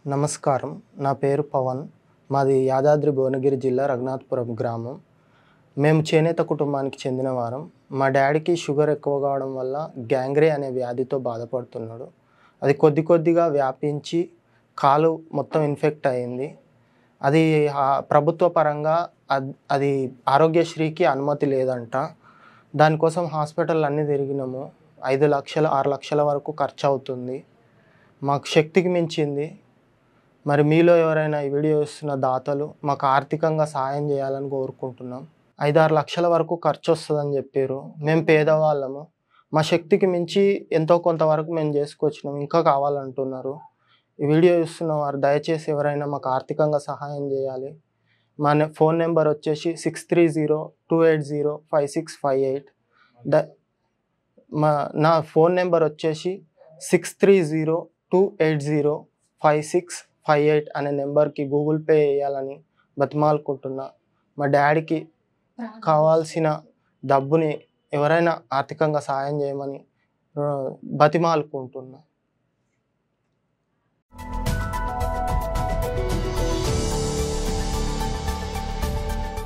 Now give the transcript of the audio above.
నమస్కారం. నా పేరు పవన్. మాది యాదాద్రి భువనగిరి జిల్లా రఘునాథపురం గ్రామం. మేము చేనేత కుటుంబానికి చెందినవారం. మా డ్యాడీకి షుగర్ ఎక్కువ కావడం వల్ల గ్యాంగ్రీ అనే వ్యాధితో బాధపడుతున్నాడు. అది కొద్ది కొద్దిగా వ్యాపించి కాలు మొత్తం ఇన్ఫెక్ట్ అయింది. అది ప్రభుత్వ పరంగా అది ఆరోగ్యశ్రీకి అనుమతి లేదంట. దానికోసం హాస్పిటల్ అన్నీ తిరిగినాము. 5 లక్షలు 6 లక్షల వరకు ఖర్చు అవుతుంది. మాకు శక్తికి మించింది. మరి మీలో ఎవరైనా ఈ వీడియో చూస్తున్న దాతలు మాకు ఆర్థికంగా సహాయం చేయాలని కోరుకుంటున్నాం. 5-6 లక్షల వరకు ఖర్చు వస్తుందని చెప్పారు. మేము పేదవాళ్ళము. మా శక్తికి మించి ఎంతో కొంతవరకు మేము చేసుకొచ్చినాం. ఇంకా కావాలంటున్నారు. ఈ వీడియో చూస్తున్న వారు దయచేసి ఎవరైనా మాకు ఆర్థికంగా సహాయం చేయాలి. మా ఫోన్ నెంబర్ వచ్చేసి 6302805658. నా ఫోన్ నెంబర్ వచ్చేసి 6302805658 అనే నెంబర్కి గూగుల్ పే చేయాలని బతిమాలుకుంటున్నా. మా డాడీకి కావాల్సిన డబ్బుని ఎవరైనా ఆర్థికంగా సహాయం చేయమని బతిమాలుకుంటున్నా.